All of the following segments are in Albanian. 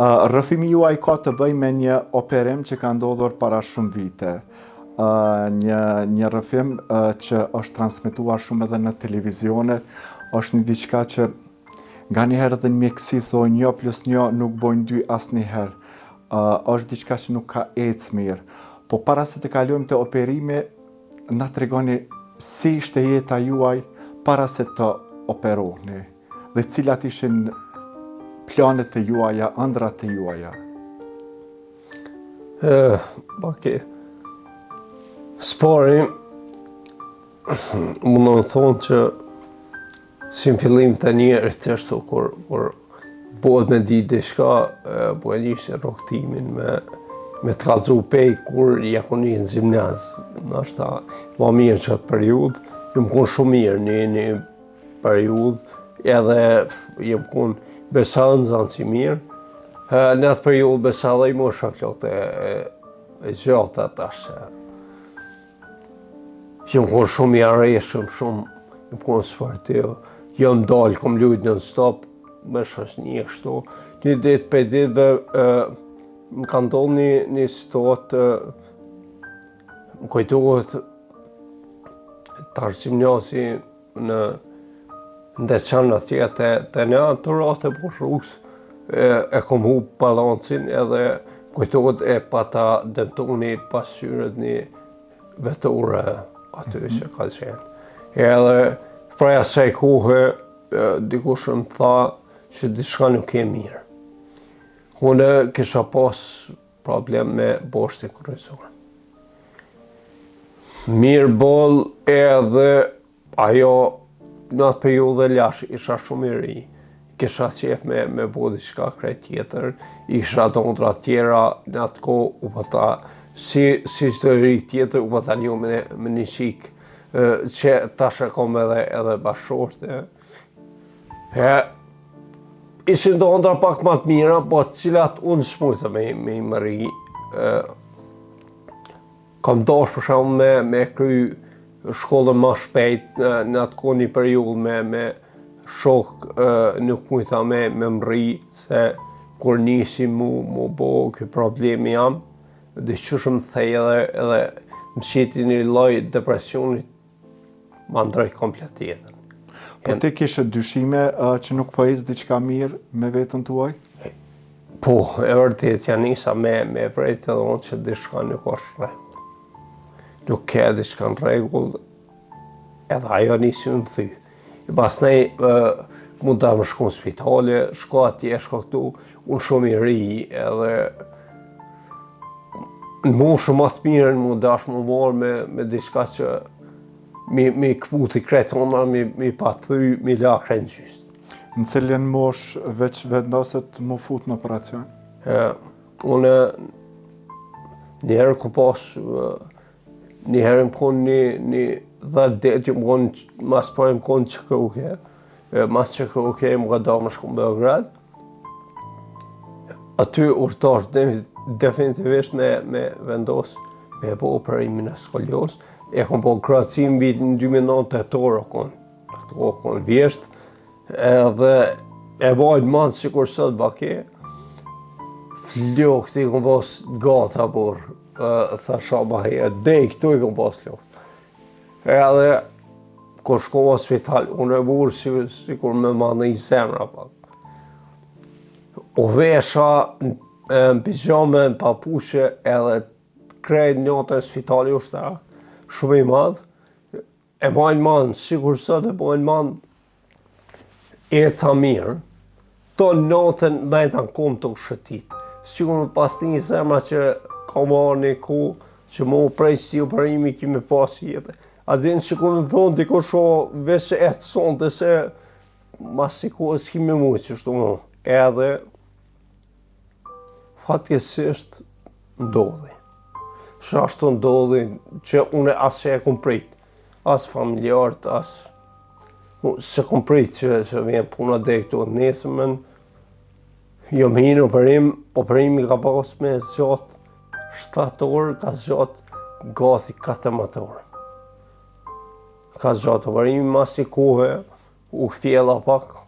Rrëfimi juaj ka të bëj me një operim që ka ndodhur para shumë vite. Një rrëfim që është transmetuar shumë edhe në televizionet, është një diçka që nga njëherë dhe në mjekësi thonë 1+1 nuk bojnë 2 asnjëherë. Është diçka që nuk ka ecë mirë. Po para se të kalojmë te operimi, na tregoni si ishte jeta juaj para se të operoheni dhe cilat ishin planet e juaja, ëndrat e juaja. Spori, më në thonë që si në fillim të njerët të ashtu, kur bëhet me di diçka, po e njështë roktimin me të kalëzu pej kur ja ku një në gjimnaz. Nashta, ma mirë që atë periud, ju më konë shumë mirë një periud, edhe ju më konë besanë zanë si mirë. Në atë periud besallaj më shaflot e gjatë atashtë. Ju më konë shumë i areshëm, shumë, ju më konë sportiv. Jo më dalë, kom lujtë në stop, me shosnjë kështu. Një ditë për ditëve, më ka ndonë një situatë, më kujtohet të arsimnjasi në ndeçanë atje të një anturate po rrugës, e kom hu balancin edhe kujtohet e pata dëmtoni pasqyret një vetore aty që ka qenë. Edhe prej asaj kohe, dikush më tha që diçka nuk e mirë. Unë kisha pas problem me boshtin kryesor. Mirë boll edhe ajo në atë periudhë lash isha shumë i ri. Kisha qef me bo diçka krejt tjetër, isha dondra tjera në atë kohë u pëta si çdo ri tjetër u pëta një me një qik që tash e kom edhe bashorte. Ishin dondra pak më të mira, po cilat unë shmujtë me i mëri. Kam dash për shumë me kry shkollën më shpejt në atë kohë një periudhë me shok nuk mujta me mëri se kur nisi mu bo këj problemi jam, dhe që shumë thej edhe më qiti një loj depresionit ma ndroj komplet tjetër. Po ti kishe dyshime që nuk po ecë diçka mirë me vetën tuaj? Po, e vërtet janë nisa me vrejt edhe unë që diçka nuk është rregull. Nuk ke diçka në rregull, edhe ajo nisi më thy. Pastaj mund të më shku në spitale, shko atje, shko këtu, unë shumë i ri edhe në moshë më të mirën mu dash më marrë me diçka që mi këputi kretë ona, mi pa thy, mi la krenë gjystë. Në cilën mosh veç vendoset mu fut në operacion? Unë njëherë ku pas, njëherë më konë një 10 ditë, më konë, mas për më konë QKUK, mas QKUK më ka da më shku në Beograd. Aty urtash definitivisht me vendos me po operimin e skolios. E kom po krahësim vitin 2009 tetor kon vjesht, edhe e bajt manë si kur sot bake, flokët i kom pas gata por, thasha ma herë, dej këtu i kom pas flokët. Edhe, kur shkova spital, unë e burë si kur me manë i zemra pak. U vesha në pijame, në papuche, edhe krejt njëtë e spitali ushtarak, shumë i madhë, e bajnë manë, sikur sot e bajnë manë e ca mirë, to natën dhejta në kom të këshëtit. Sikur me pas një zemra që ka marrë një ku, që mu prej si operimi kime pas jetë. A dinë që ku me thonë, diko sho vesë e të sonte se mas si ku e s'kime mu që shtu mu. Edhe fatkesisht ndodhi. Shashtu ndodhi që une asë që e kom prit, asë familjarët, se kom prit që vjen puna dhe këtu në nesëmen, jo më hinë operimi ka pas me zxatë 7 orë, ka zxatë gati 14 orë. Ka zxatë operimi mas i kohë, u fjella pak,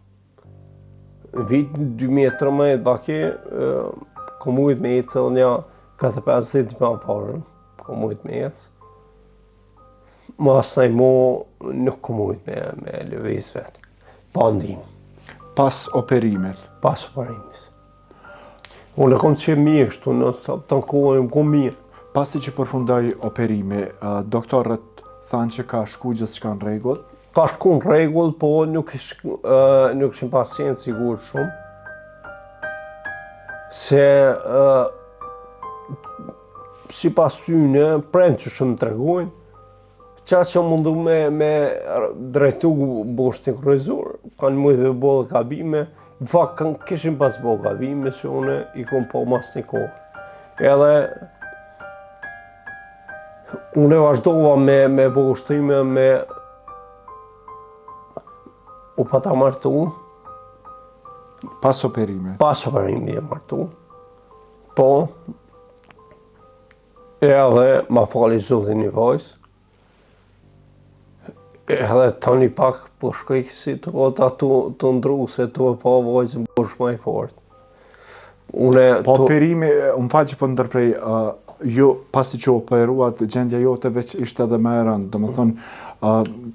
Në vitin 2013 baki, kom mujt me ecë edhe nja 4-5 ditë më parën, kom mujt me ecë. Mas taj mo nuk kom mujt me lëviz vetë, pa ndim, Pas operimit. pas operimis. Unë kom që mirë shtu, në të në kohën më kom mirë. Pasi që përfundoi operimi, doktorët thanë që ka shku gjithçka në rregull. Ka shku në rregull, po nuk ishim pacient sigur shumë. Se si pas tyne, prendë që shumë të regojnë, qa që mundu me drejtu boshtin kryesor, kanë mujtë me bo dhe gabime, në fakt kishim pas bo gabime, që une i kom po mas një kohë. Edhe unë vazhdova me boshtime, u pata martu, Pas operimit. pas operimit e martu, po, edhe ma fali zotin një vajzë, edhe tani pak po shkoj si të ota të ndru, se të e pa vajzën bosh ma i fort. Po operimi, unë falë që po ndërprej, jo, pasi që operuat, gjendja jote veç ishte edhe më e rëndë, do më thonë,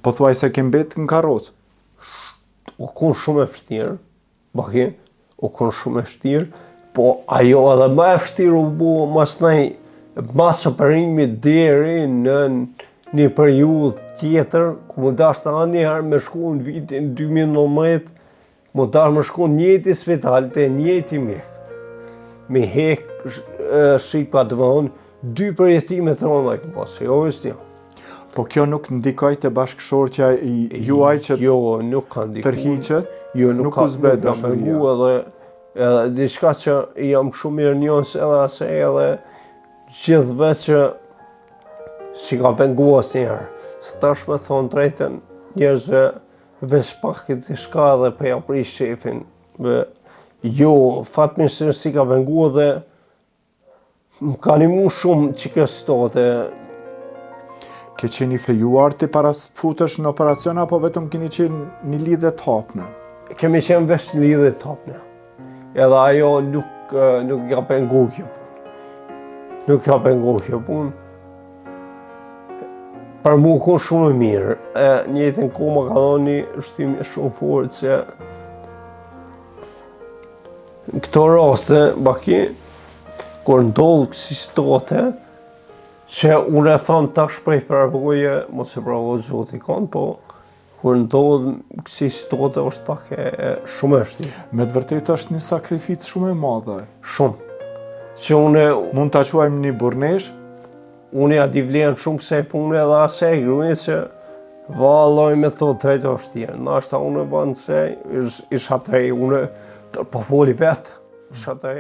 po thuaj se ke mbet në karrocë. U kon shumë e vështirë, baki, u kon shumë e vështirë, po ajo edhe më e vështirë u bu mas operimit deri në një periudhë tjetër, ku më dashtë njëherë me shku në vitin 2019, më dashtë me shku në njëti spital të njëti mjek. Me hek shqipa të më thonë, 2 përjetime të rënda e këmë pasë, jo vështë një. Po kjo nuk ndikoj të bashkëshortja i juaj që Jo, nuk ka ndikuar. tërhiqet, Jo, nuk u zbet dashuria. Edhe diçka që jam shumë mirë njës edhe asaj edhe gjithve që si ka pengu asnjëherë. Se tash me thonë drejten njerëzve veç pak këtë diçka dhe për ja prish shefin. Jo, fatmirësisht si ka pengu dhe më ka nimu shumë që kjo situatë. Ke qeni fejuar të para futesh në operacion, apo vetëm keni qenë një lidhje të hapme? Kemi qenë veç një lidhje të hapme. Edhe ajo nuk ka pengu kjo punë. Nuk ka pengu kjo punë. Për mu kun shumë e mirë. Njëtën ku më ka dhoni një shtimi shumë fort që në këto raste, baki, kur ndodhë kësi situatë, që unë e thamë tash prej përvoje, mos e përvoje zoti kanë, po kur ndodhë kësi situatë është pak shumë e vështirë. Me të vërtetë është një sakrificë shumë e madhe. Shumë. Që unë Mund ta quajmë një burnesh, ja di vlerën shumë kësaj pune edhe asaj gruaje që valloj me thotë drejtë vështirë. Nashta unë banë se isha të unë po foli vetë. Isha të